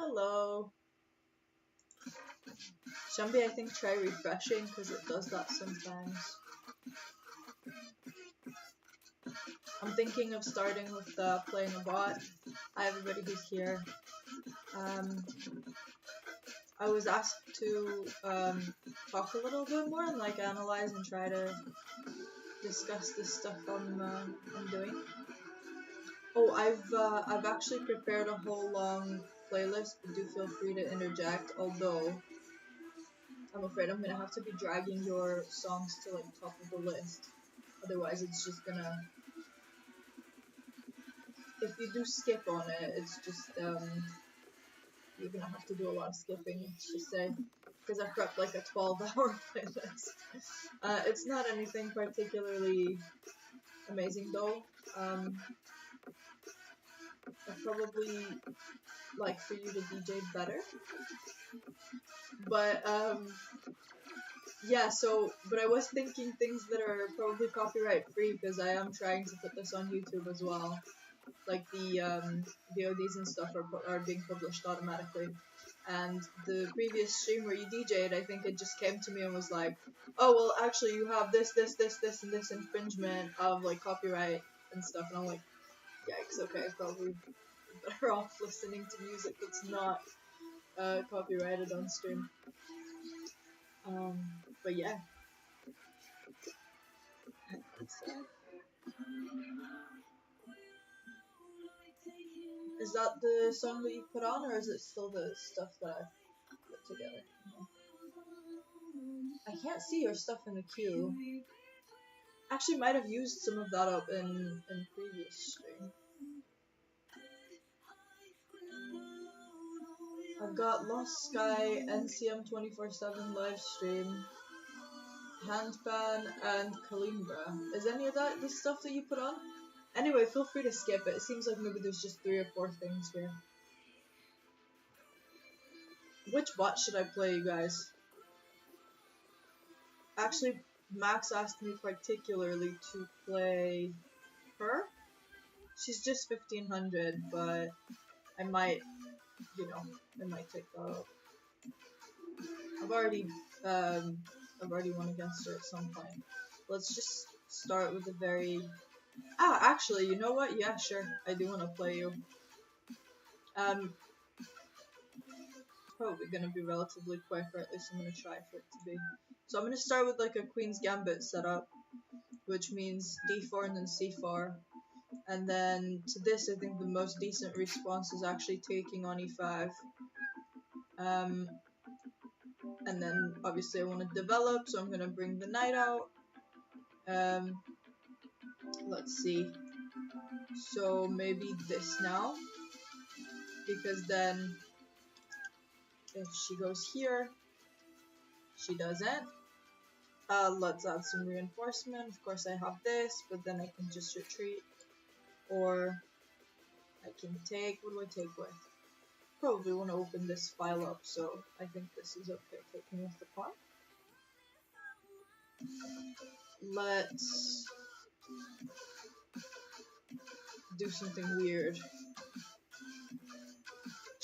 Hello. Shambi, I think try refreshing because it does that sometimes. I'm thinking of starting with playing a bot. Hi everybody who's here. I was asked to talk a little bit more and like analyze and try to discuss the stuff I'm doing. Oh, I've actually prepared a whole long playlist, but do feel free to interject, although I'm afraid I'm gonna have to be dragging your songs to like top of the list. Otherwise it's just gonna, if you do skip on it, it's just you're gonna have to do a lot of skipping, let's just say, because I prepped like a 12-hour playlist. It's not anything particularly amazing though. I'd probably like for you to DJ better, but yeah, so, but I was thinking things that are probably copyright free because I am trying to put this on YouTube as well. Like the VODs and stuff are being published automatically. And the previous stream where you DJ'd, I think it just came to me and was like, oh, well, actually, you have this, and this infringement of, like, copyright and stuff. And I'm like, yikes, okay, probably better off listening to music that's not copyrighted on stream. But yeah. Is that the song that you put on, or is it still the stuff that I've put together? I can't see your stuff in the queue. Actually, might have used some of that up in previous stream. I've got Lost Sky, NCM 24/7 live stream, Handpan, and Kalimbra. Is any of that the stuff that you put on? Anyway, feel free to skip it. It seems like maybe there's just 3 or 4 things here. Which bot should I play, you guys? Actually, Max asked me particularly to play her. She's just 1500, but I might, you know, I might take that up. I've already won against her at some point. Let's just start with a very... actually, you know what? Yeah, sure. I do want to play you. Probably gonna be relatively quick, or at least I'm gonna try for it to be. So I'm gonna start with like a Queen's Gambit setup, which means D4 and then C4. And then to this, I think the most decent response is actually taking on E5. And then obviously I want to develop, so I'm gonna bring the knight out. Let's see. So maybe this now, because then if she goes here, she doesn't. Let's add some reinforcement. Of course I have this, but then I can just retreat. Or I can take, what do I take with? Probably want to open this file up, so I think this is okay, taking with the pawn. Let's do something weird.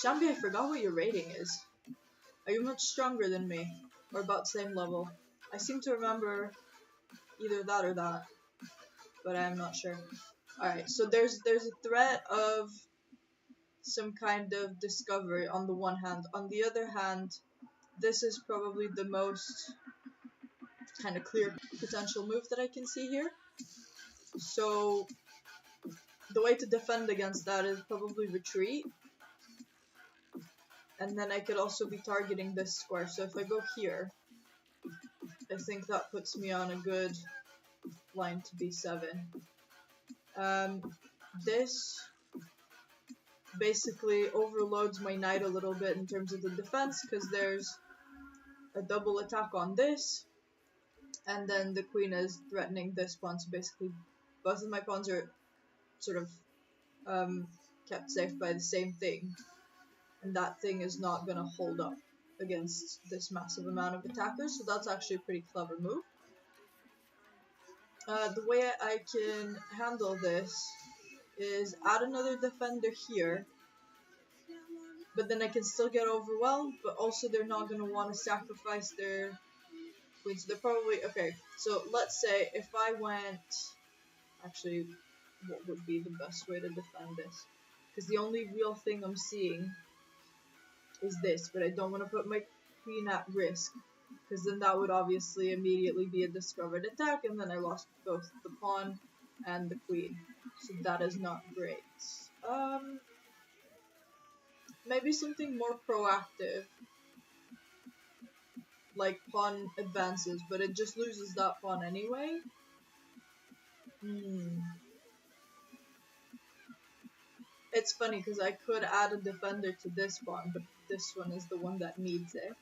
Shambi, I forgot what your rating is. Are you much stronger than me? Or about same level? I seem to remember either that or that, but I'm not sure. Alright, so there's a threat of some kind of discovery on the one hand. On the other hand, this is probably the most kind of clear potential move that I can see here. So the way to defend against that is probably retreat. And then I could also be targeting this square. So if I go here, I think that puts me on a good line to B7. This basically overloads my knight a little bit in terms of the defense, because there's a double attack on this, and then the queen is threatening this pawn, so basically both of my pawns are sort of kept safe by the same thing, and that thing is not going to hold up against this massive amount of attackers, so that's actually a pretty clever move. The way I can handle this is add another defender here, but then I can still get overwhelmed, but also they're not going to want to sacrifice their queens. They're probably, okay, so let's say if I went, actually, what would be the best way to defend this? Because the only real thing I'm seeing is this, but I don't want to put my queen at risk, because then that would obviously immediately be a discovered attack, and then I lost both the pawn and the queen, so that is not great. Maybe something more proactive, like pawn advances, but it just loses that pawn anyway. It's funny because I could add a defender to this pawn, but this one is the one that needs it.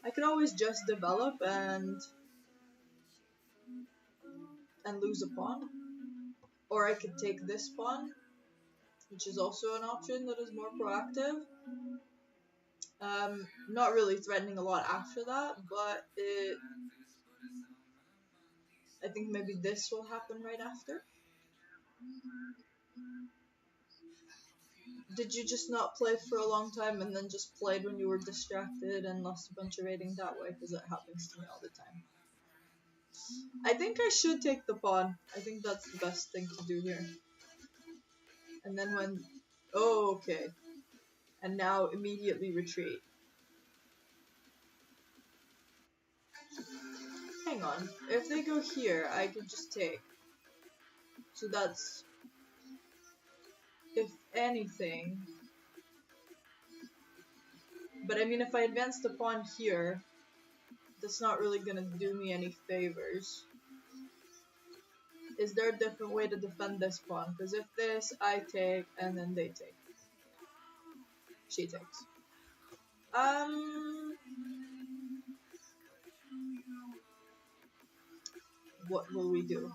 I could always just develop and lose a pawn, or I could take this pawn, which is also an option that is more proactive. Not really threatening a lot after that, but I think maybe this will happen right after. Did you just not play for a long time and then just played when you were distracted and lost a bunch of rating that way? Because it happens to me all the time. I think I should take the pawn. I think that's the best thing to do here. And then when... Oh, okay. And now immediately retreat. Hang on. If they go here, I could just take. So that's... If anything... But I mean, if I advance the pawn here, that's not really gonna do me any favors. Is there a different way to defend this pawn? Because if this, I take, and then they take. She takes. What will we do?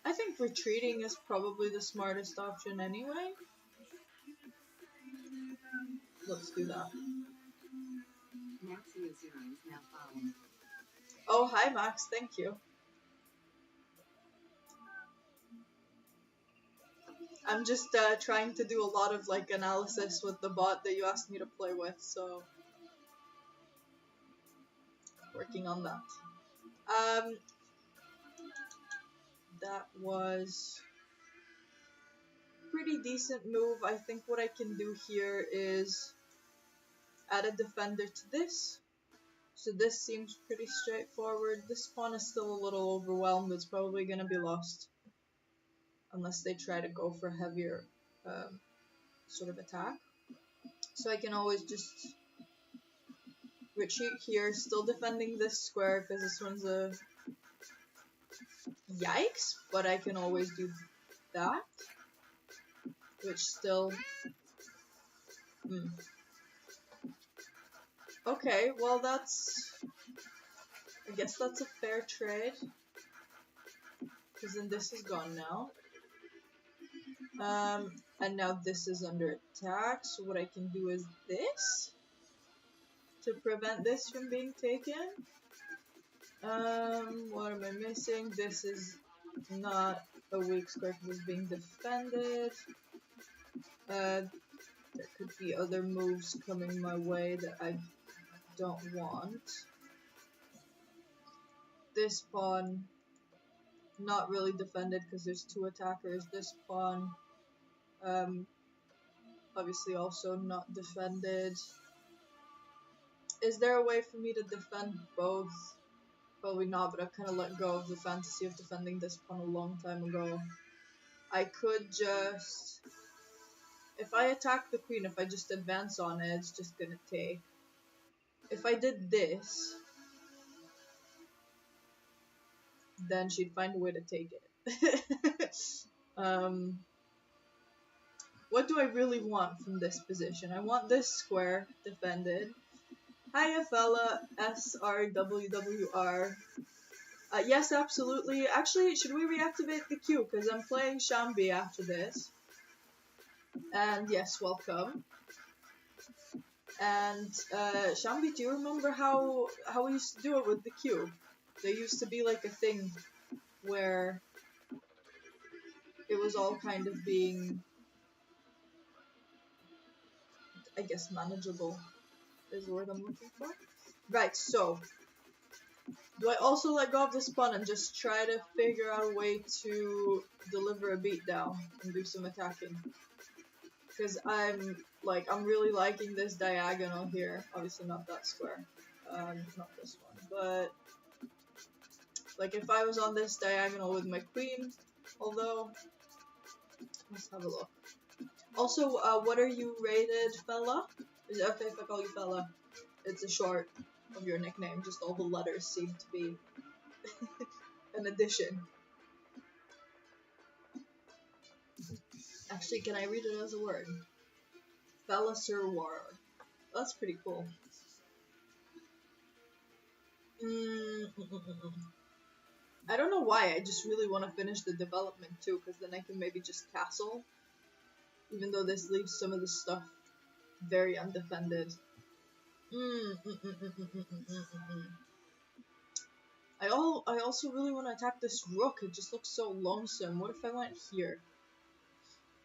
I think retreating is probably the smartest option anyway. Let's do that. Oh, hi Max, thank you. I'm just trying to do a lot of like analysis with the bot that you asked me to play with, so working on that. That was pretty decent move. I think what I can do here is add a defender to this. So this seems pretty straightforward. This pawn is still a little overwhelmed. It's probably going to be lost unless they try to go for heavier sort of attack. So I can always just retreat here, still defending this square because this one's a yikes, but I can always do that, which still... Okay, well that's... I guess that's a fair trade, because then this is gone now. And now this is under attack, so what I can do is this to prevent this from being taken. What am I missing? This is not a weak square because it's being defended. There could be other moves coming my way that I don't want. This pawn, not really defended because there's two attackers. This pawn, obviously also not defended. Is there a way for me to defend both? Probably not, but I've kind of let go of the fantasy of defending this pawn a long time ago. I could just... If I attack the queen, if I just advance on it, it's just gonna take. If I did this, then she'd find a way to take it. What do I really want from this position? I want this square defended. Hiya fella, SRWWR. Yes, absolutely. Actually, should we reactivate the queue? Because I'm playing Shambi after this. And yes, welcome. And Shambi, do you remember how we used to do it with the queue? There used to be like a thing where it was all kind of being I guess manageable is the word I'm looking for. Right, so do I also let go of this pawn and just try to figure out a way to deliver a beatdown and do some attacking? Because I'm really liking this diagonal here. Obviously not that square. Not this one. But like if I was on this diagonal with my queen, although let's have a look. Also, what are you rated, fella? Is it okay if I call you fella? It's a short of your nickname, just all the letters seem to be an addition. Actually, can I read it as a word? Fella Sirwar. That's pretty cool. I don't know why, I just really want to finish the development too, because then I can maybe just castle. Even though this leaves some of the stuff very undefended. I also really want to attack this rook, it just looks so lonesome. What if I went here?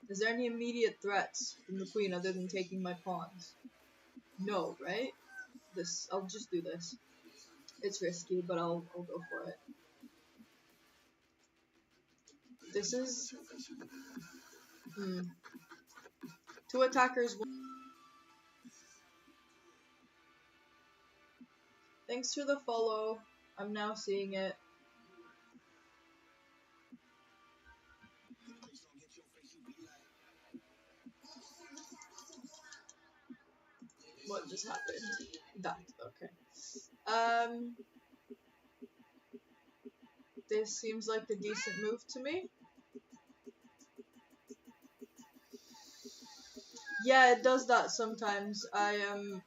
Is there any immediate threats from the queen other than taking my pawns? No, right? I'll just do this. It's risky, but I'll go for it. This is... Two attackers... Thanks for the follow. I'm now seeing it. What just happened? That, okay. This seems like a decent move to me. Yeah, it does that sometimes. I am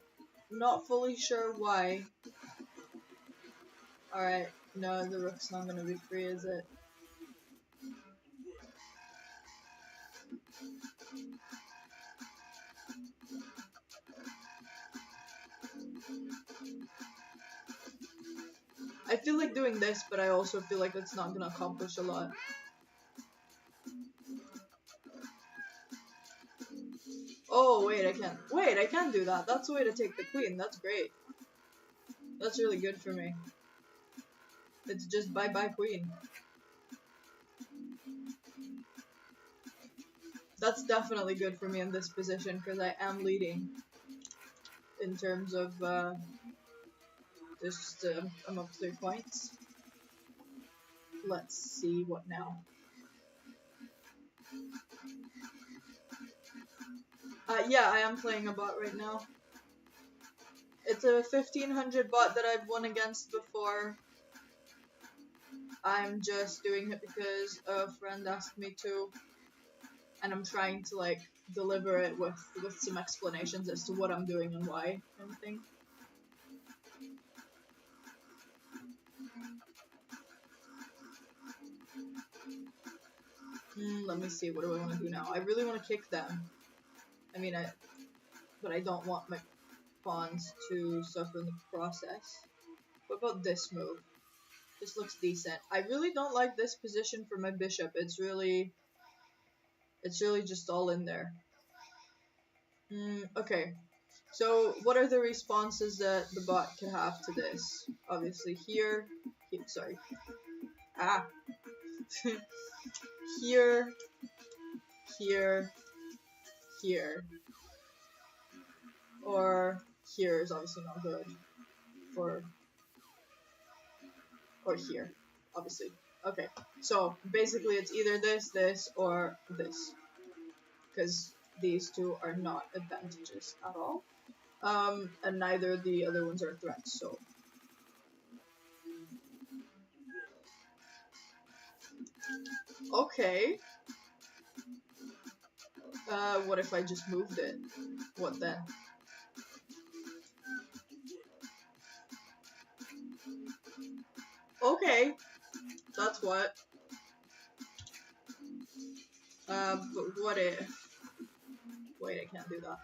not fully sure why. Alright, no, the rook's not gonna be free, is it? I feel like doing this, but I also feel like it's not gonna accomplish a lot. Oh, wait, I can't. Wait, I can do that. That's a way to take the queen. That's great. That's really good for me. It's just bye-bye queen. That's definitely good for me in this position, because I am leading. In terms of, I'm up 3 points. Let's see what now. Yeah, I am playing a bot right now. It's a 1500 bot that I've won against before. I'm just doing it because a friend asked me to. And I'm trying to, like, deliver it with some explanations as to what I'm doing and why, kind of thing. Let me see, what do I want to do now? I really want to kick them. I mean, but I don't want my pawns to suffer in the process. What about this move? This looks decent. I really don't like this position for my bishop. It's really just all in there. Okay. So, what are the responses that the bot can have to this? Obviously here, sorry. Here, here, here. Or here is obviously not good. Or here, obviously. Okay, so basically it's either this, or this. Because these two are not advantages at all. And neither of the other ones are threats, so. Okay. What if I just moved it? What then? Okay. That's what. But what if... Wait, I can't do that.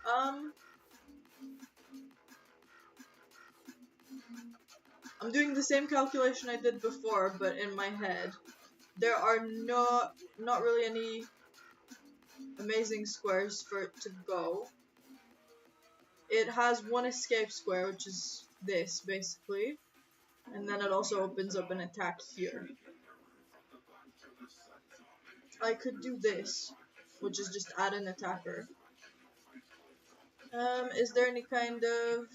I'm doing the same calculation I did before, but in my head. There are not really any amazing squares for it to go. it has one escape square, which is this, basically. And then it also opens up an attack here. I could do this, which is just add an attacker. Is there any kind of...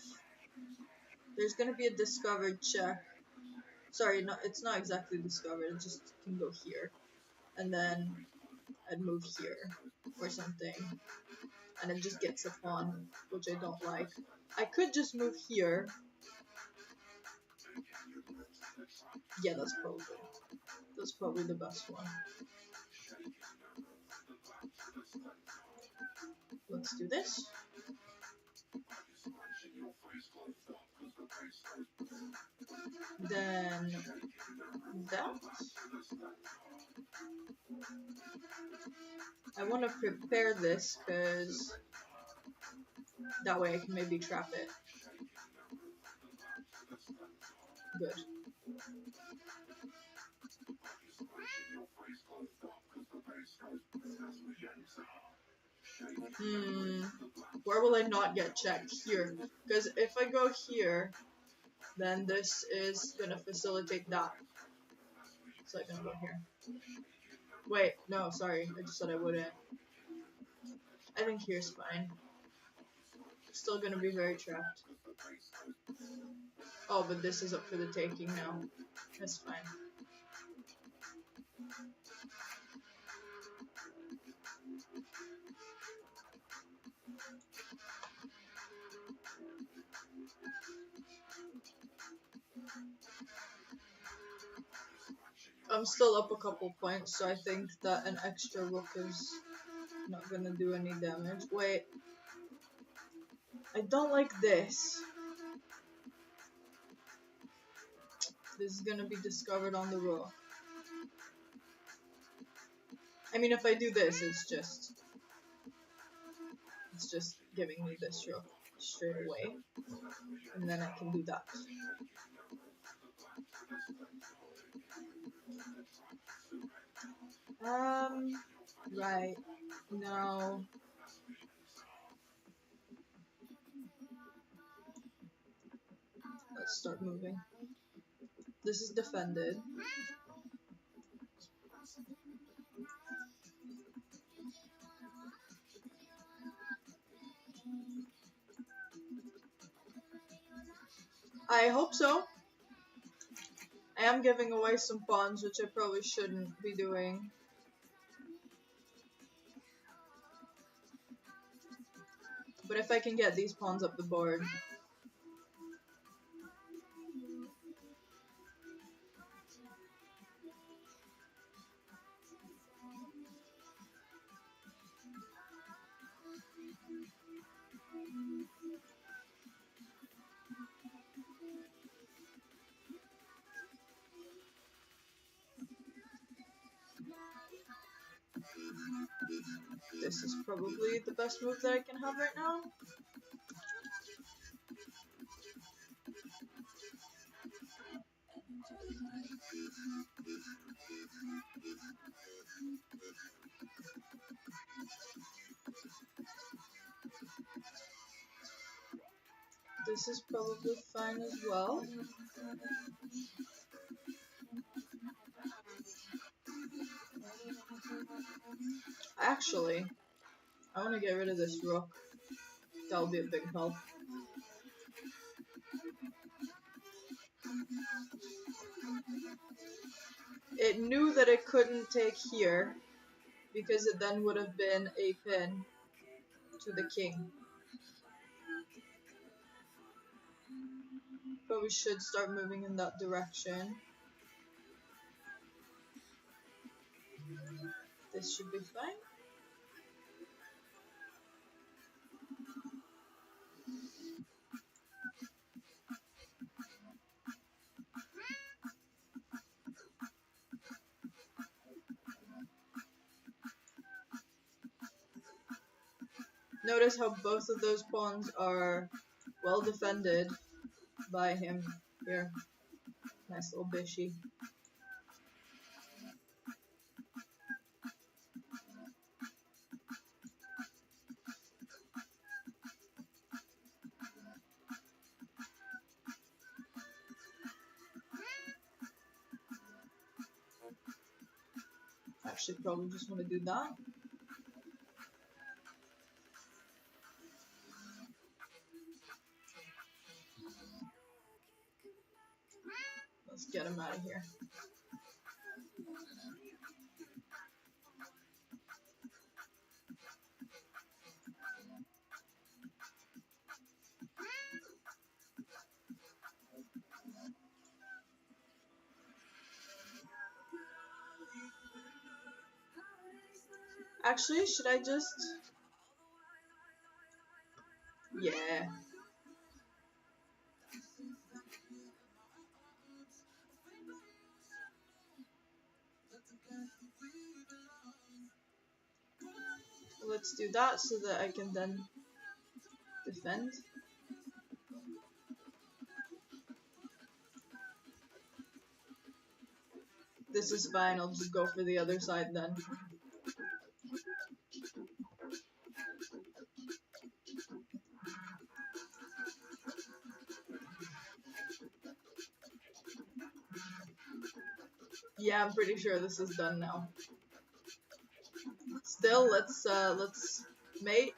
There's gonna be a discovered check. Sorry, no, it's not exactly discovered, it just can go here. And then I'd move here, or something. And it just gets a pawn, which I don't like. I could just move here. Yeah, that's probably the best one. Let's do this. Then that. I want to prepare this because that way I can maybe trap it. Good. Where will I not get checked? Here. Because if I go here, then this is gonna facilitate that. So I'm gonna go here. Wait, no, sorry. I just said I wouldn't. I think here's fine. Still gonna be very trapped. Oh, but this is up for the taking now. That's fine. I'm still up a couple points, so I think that an extra rook is not gonna do any damage. Wait. I don't like this. This is gonna be discovered on the rook. I mean, if I do this, it's just giving me this rook straight away. And then I can do that. Right. No. Let's start moving. This is defended. I hope so. I am giving away some pawns, which I probably shouldn't be doing. But if I can get these pawns up the board. This is probably the best move that I can have right now. This is probably fine as well. Actually, I want to get rid of this rook. That'll be a big help. It knew that it couldn't take here, because it then would have been a pin to the king. But we should start moving in that direction. This should be fine. Notice how both of those pawns are well defended by him here. Nice little bishy. Actually, probably just want to do that. Let's get him out of here. Actually, should I just... Yeah. Let's do that so that I can then defend. This is fine, I'll just go for the other side then. Yeah, I'm pretty sure this is done now. Still, let's mate.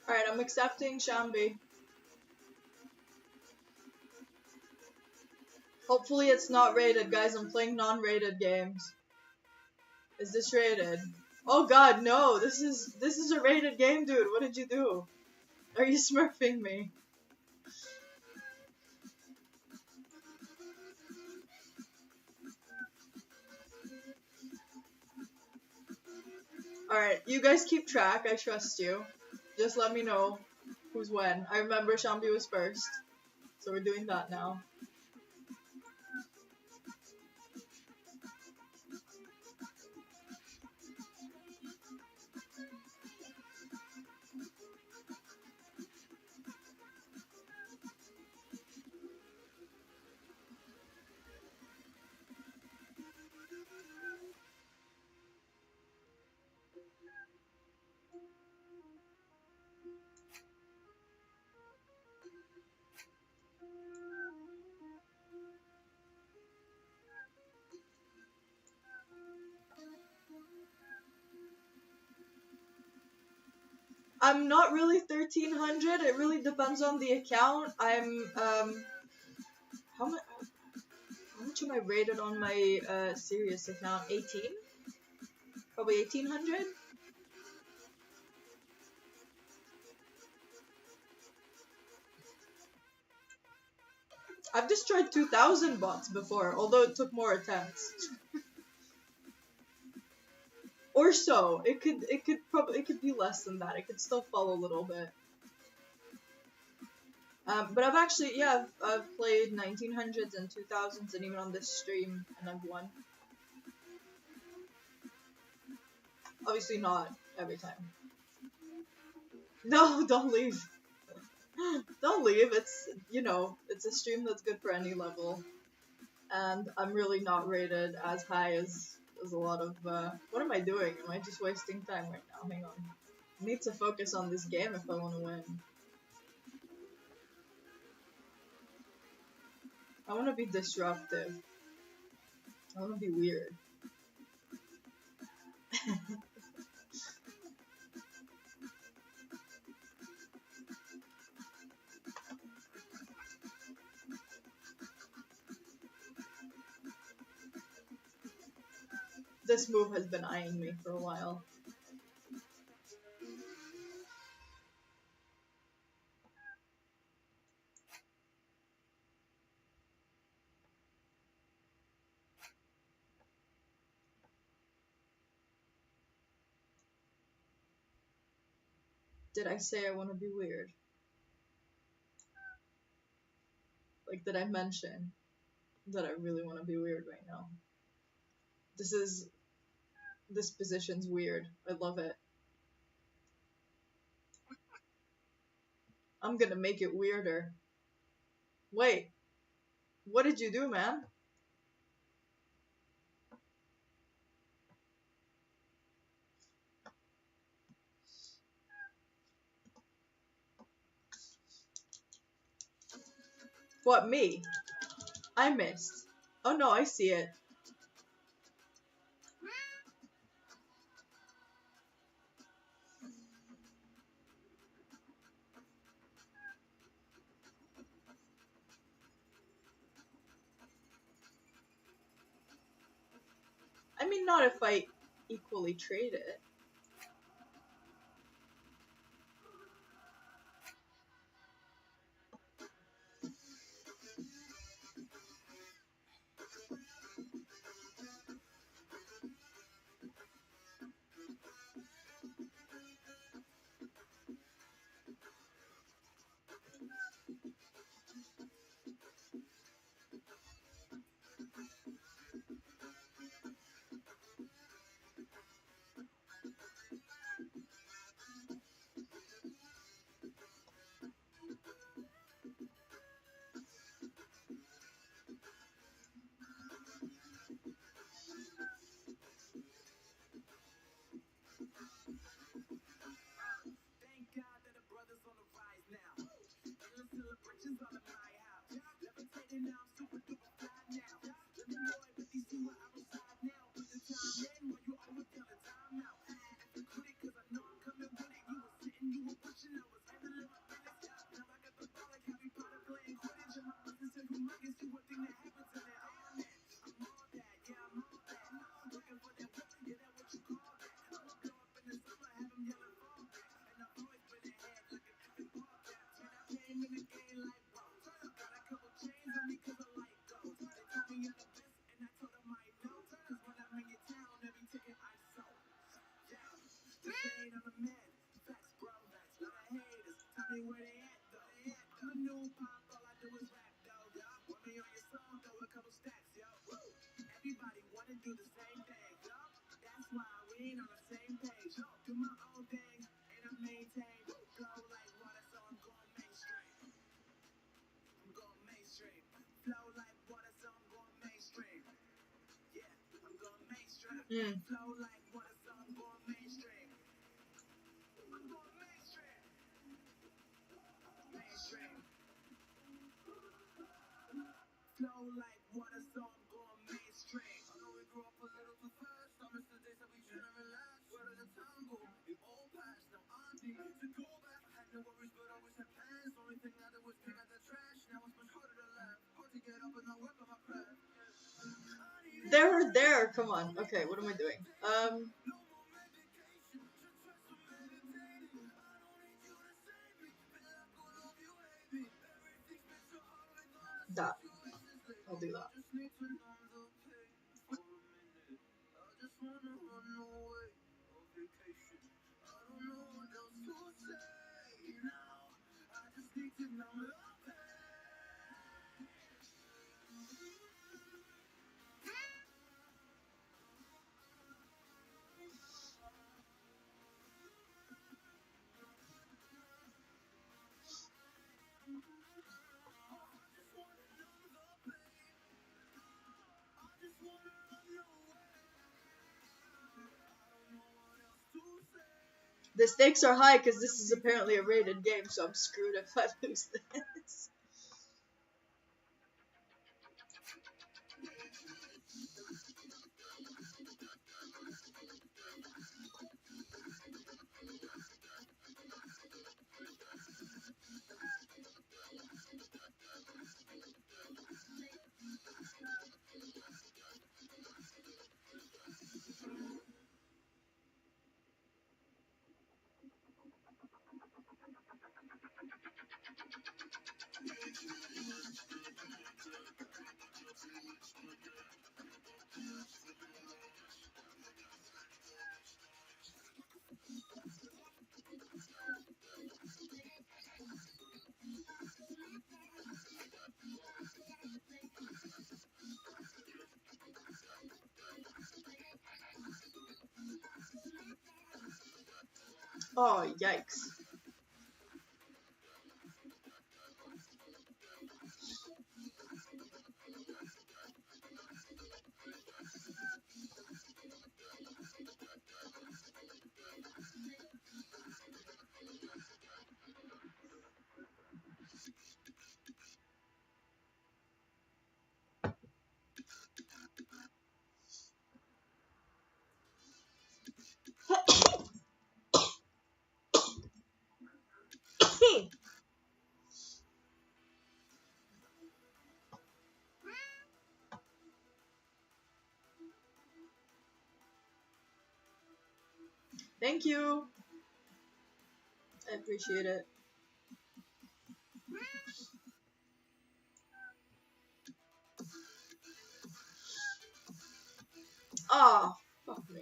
Alright, I'm accepting Shambi. Hopefully it's not rated, guys. I'm playing non-rated games. Is this rated? Oh god, no! This is a rated game, dude. What did you do? Are you smurfing me? Alright, you guys keep track. I trust you. Just let me know who's when. I remember Shambi was first. So we're doing that now. I'm not really 1300. It really depends on the account. I'm how much am I rated on my serious account? 18? Probably 1800. I've destroyed 2000 bots before, although it took more attempts. Or so. It could be less than that. It could still fall a little bit. But I've actually, yeah, I've played 1900s and 2000s and even on this stream, and I've won. Obviously not every time. No, don't leave. Don't leave. It's, you know, it's a stream that's good for any level. And I'm really not rated as high as a lot of, what am I doing? Am I just wasting time right now? Hang on. I need to focus on this game if I want to win. I want to be disruptive. I want to be weird. This move has been eyeing me for a while. Did I say I want to be weird? Like, did I mention that I really want to be weird right now? This position's weird. I love it. I'm gonna make it weirder. Wait, what did you do, man? What, me? I missed. Oh no, I see it. I mean, not if I equally trade it. Mm. There, come on. Okay, what am I doing? That. I'll do that. The stakes are high because this is apparently a rated game, so I'm screwed if I lose this. Oh, yikes. Thank you. I appreciate it. Ah, fuck me.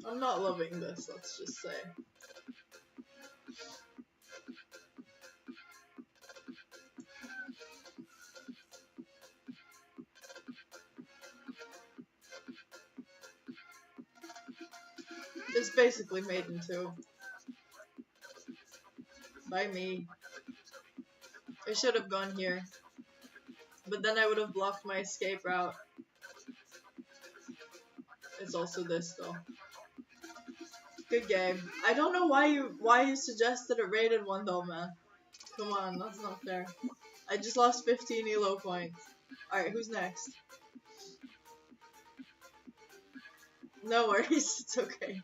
I'm not loving this, let's just say. It's basically made in two. By me. I should have gone here. But then I would have blocked my escape route. It's also this though. Good game. I don't know why you suggested a rated one though, man. Come on, that's not fair. I just lost 15 elo points. Alright, who's next? No worries, it's okay.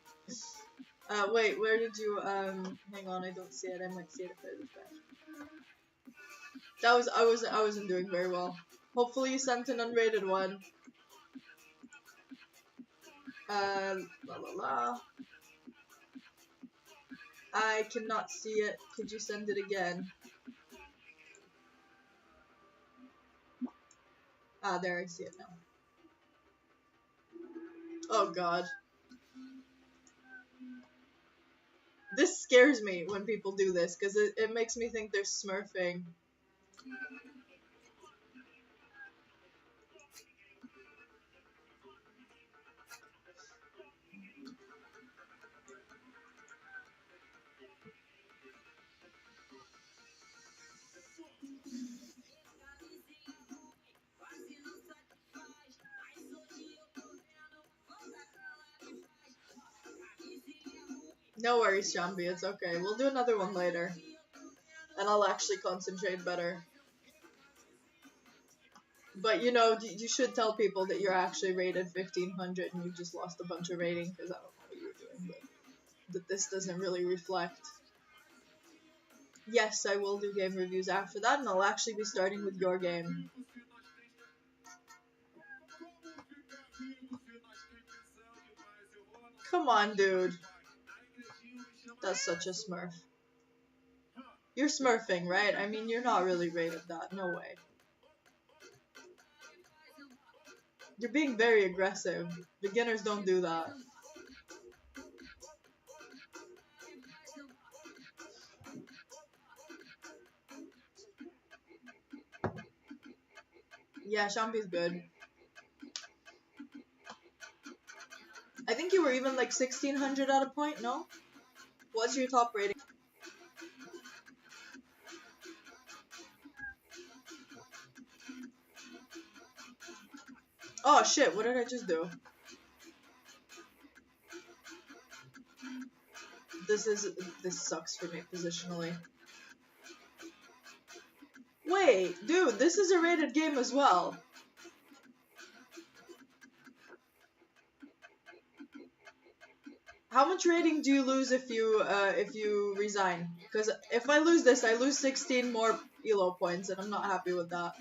Wait, where did you, hang on, I don't see it. I might see it if I refresh. I wasn't doing very well. Hopefully you sent an unrated one. La la la. I cannot see it. Could you send it again? Ah, there, I see it now. Oh god. This scares me when people do this, because it makes me think they're smurfing. No worries, Shambi, it's okay. We'll do another one later. And I'll actually concentrate better. But you know, you should tell people that you're actually rated 1500 and you just lost a bunch of rating, because I don't know what you were doing, but that this doesn't really reflect. Yes, I will do game reviews after that, and I'll actually be starting with your game. Come on, dude. That's such a smurf. You're smurfing, right? I mean, you're not really rated that. No way. You're being very aggressive. Beginners don't do that. Yeah, Shampi's good. I think you were even like 1600 at a point, no? What's your top rating? Oh shit, what did I just do? This sucks for me positionally. Wait, dude, this is a rated game as well. How much rating do you lose if you resign? Because if I lose this, I lose 16 more elo points, and I'm not happy with that.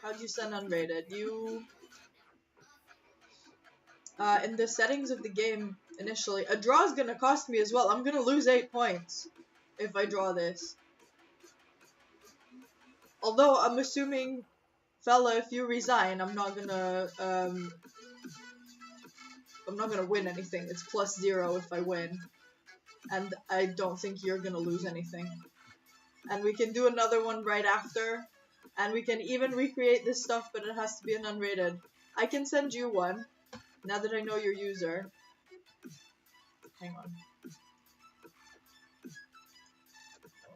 How do you send unrated? You in the settings of the game initially, a draw is gonna cost me as well. I'm gonna lose 8 points if I draw this. Although I'm assuming, fella, if you resign, I'm not gonna win anything. It's +0 if I win, and I don't think you're gonna lose anything. And we can do another one right after, and we can even recreate this stuff, but it has to be an unrated. I can send you one now that I know your user. Hang on.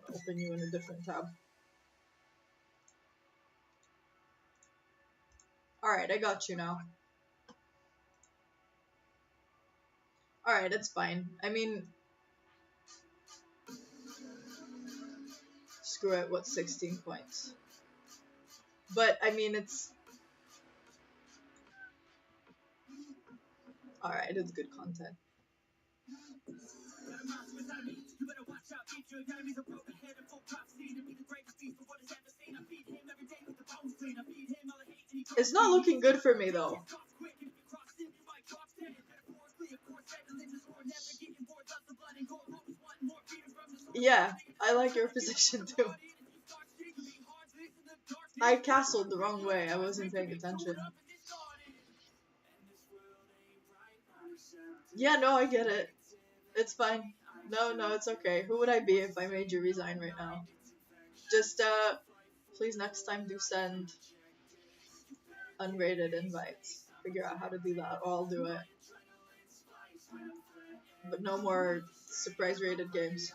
I'll open you in a different tab. Alright, I got you now. Alright, it's fine. I mean, screw it, what's 16 points? But, I mean, it's... Alright, it's good content. It's not looking good for me, though. Yeah, I like your position, too. I castled the wrong way, I wasn't paying attention. Yeah, no, I get it. It's fine. No, it's okay. Who would I be if I made you resign right now? Just, please next time do send unrated invites. Figure out how to do that, or I'll do it. But no more surprise rated games.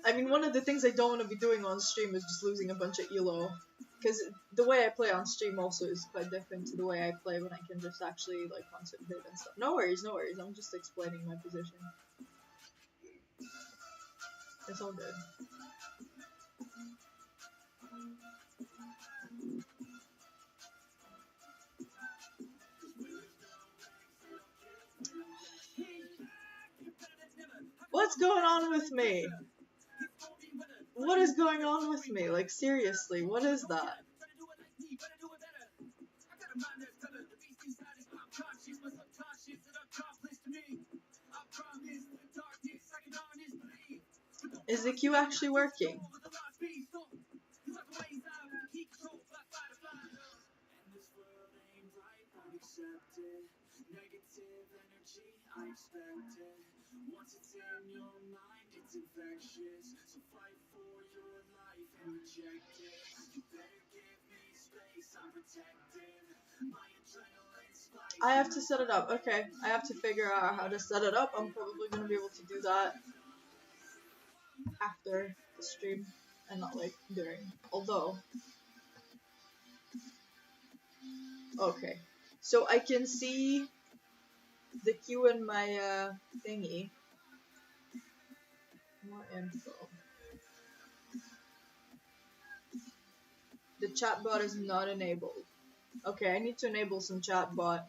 I mean, one of the things I don't want to be doing on stream is just losing a bunch of elo. Because the way I play on stream also is quite different to the way I play when I can just actually, like, concentrate and stuff. No worries, I'm just explaining my position. It's all good. What's going on with me? What is going on with me? Like, seriously, what is that? Is the queue actually working? I have to set it up. Okay, I have to figure out how to set it up. I'm probably going to be able to do that after the stream and not like during. Although, okay, so I can see the queue in my thingy. More info. The chatbot is not enabled. Okay, I need to enable some chatbot.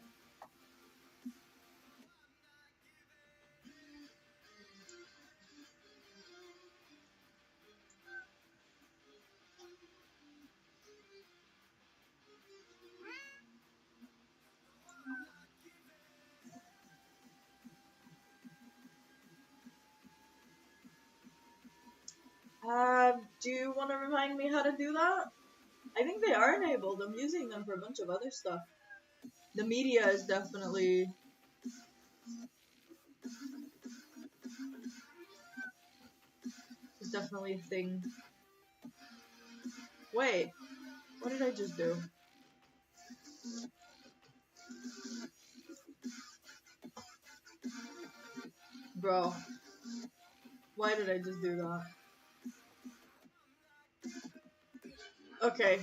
Do you want to remind me how to do that? I think they are enabled. I'm using them for a bunch of other stuff. The media is definitely... definitely a thing. Wait, what did I just do? Bro, why did I just do that? Okay.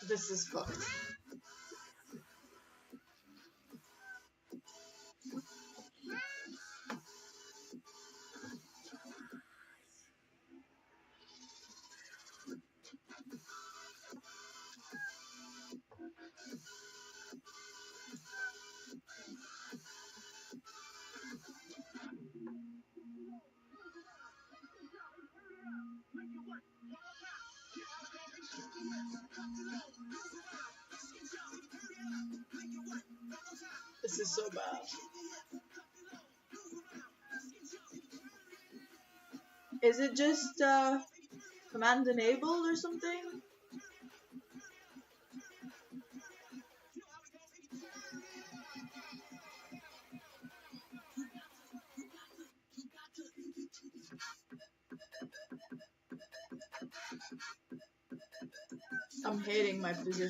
This is fucked. This is so bad. Is it just command enabled or something? I'm hating my position.